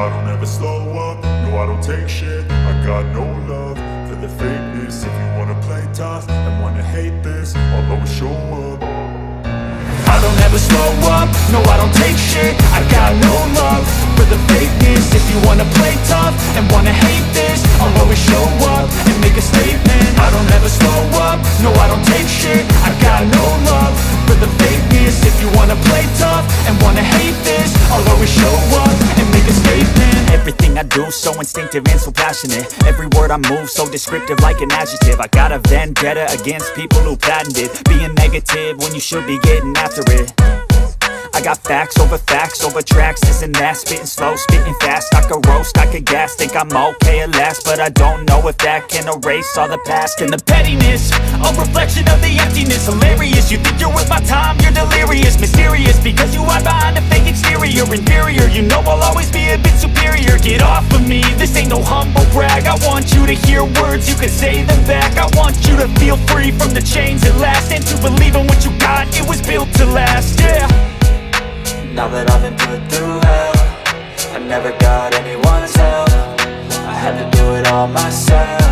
I don't ever slow up, no I don't take shit. I got no love for the fakeness. If you wanna play tough and wanna hate this, I'll always show up. I don't ever slow up, no I don't take shit. I got no love for the fakeness. If you wanna play tough and wanna hate this, I'll always show up and make a statement. I don't ever slow up, no I don't take shit. I got no love for the fakeness. If you wanna play tough and wanna hate this, I'll always show up and make a statement. Everything I do so instinctive and so passionate. Every word I move so descriptive like an adjective. I got a vendetta against people who patented being negative when you should be getting after it. I got facts over tracks, this and that. Spitting slow, spitting fast, I could roast, I could gas. Think I'm okay at last, but I don't know if that can erase all the past. And the pettiness, a reflection of the emptiness. Hilarious, you think you're worth my time, you're delirious. Mysterious, because you hide behind a fake exterior. Inferior, you know I'll always be a bit superior. Get off of me, this ain't no humble brag. I want you to hear words, you can say them back. I want you to feel free from the chains at last, and to believe in what you got, it was built to last, yeah. Now that I've been put through hell, I never got anyone's help. I had to do it all myself.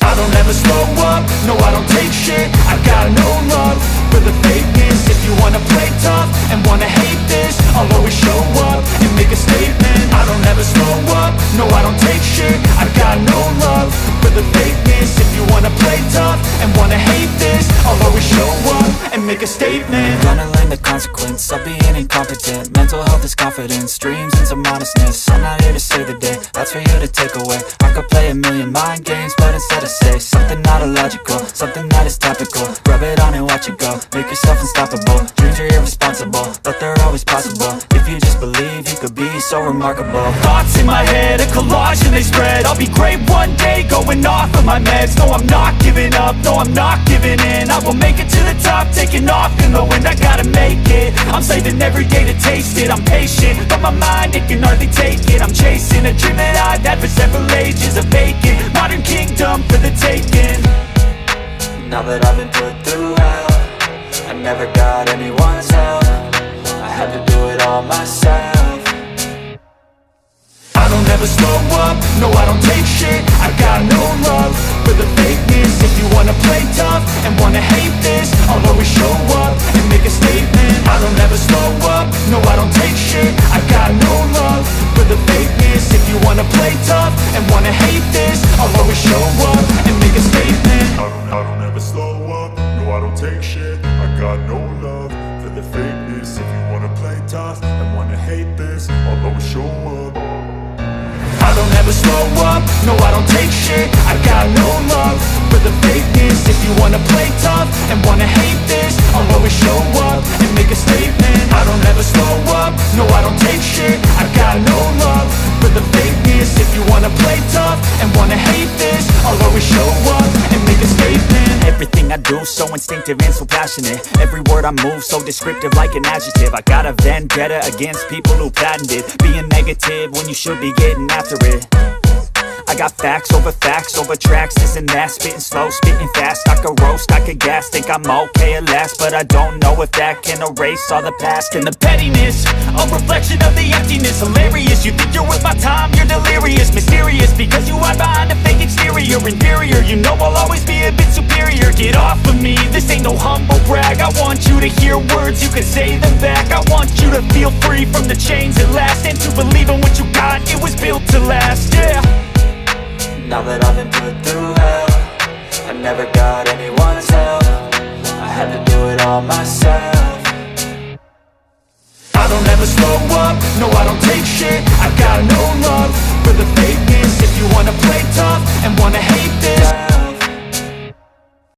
I don't ever slow up, no I don't take shit. I got no love for the fakeness. If you wanna play tough and wanna hate this, I'll always show up and make a statement. I don't ever slow up, no I don't take shit. I got no love for the fakeness. If you wanna play tough and wanna hate this, I'll always show up and make a statement. Gonna learn the consequence of being incompetent. Mental health is confidence, dreams and some honestness. I'm not here to save the day, that's for you to take away. I could play a million mind games, but instead I say something not illogical, something that is topical. Rub it on and watch it go, make yourself unstoppable. Dreams are irresponsible, but they're always possible. If you just believe, you could be so remarkable. Thoughts in my head, a collage and they spread. I'll be great one day, going off of my meds. No, I'm not giving up, no, I'm not giving in. I will make it to the top, taking off in the wind. I gotta make it, I'm saving every day to taste it. I'm patient, but my mind, it can hardly take it. I'm chasing a dream that I've had for several ages. A vacant, modern kingdom for the taking. Now that I've been put through hell, I never got anyone's help. I had to do it all myself. I don't ever slow up, no I don't take shit. I got no love for the fakeness. If you wanna play tough and wanna hate this, I'll always show up and make a statement. I don't ever slow up, no I don't take shit. I got no love for the fakeness. If you wanna play tough and wanna hate this, I'll always show up and make a statement. I don't ever slow up, no I don't take shit. I got no love for the fakeness. If you wanna play tough and wanna hate this, I'll always show up. I don't ever slow up, no I don't take shit. I got no love for the fakeness. If you wanna play tough and wanna hate this, I'll always show up and make a statement. I don't ever slow up, no I don't take shit. I got no love for the fakeness. If you wanna play tough and wanna hate this, I'll always show up and make a statement. Everything I do so instinctive and so passionate. Every word I move so descriptive like an adjective. I got a vendetta against people who patented being negative when you should be getting after it. I got facts over tracks, this and that. Spitting slow, spitting fast, I could roast, I could gas. Think I'm okay at last, but I don't know if that can erase all the past. And the pettiness, a reflection of the emptiness. Hilarious, you think you're worth my time, you're delirious. Mysterious, because you hide behind a fake exterior. Inferior, you know I'll always be a bit superior. Get off of me, this ain't no humble brag. I want you to hear words, you can say them back. I want you to feel free from the chains at last, and to believe in what you got, it was built to last, yeah. Now that I've been put through hell, I never got anyone's help. I had to do it all myself. I don't ever slow up, no I don't take shit. I got no love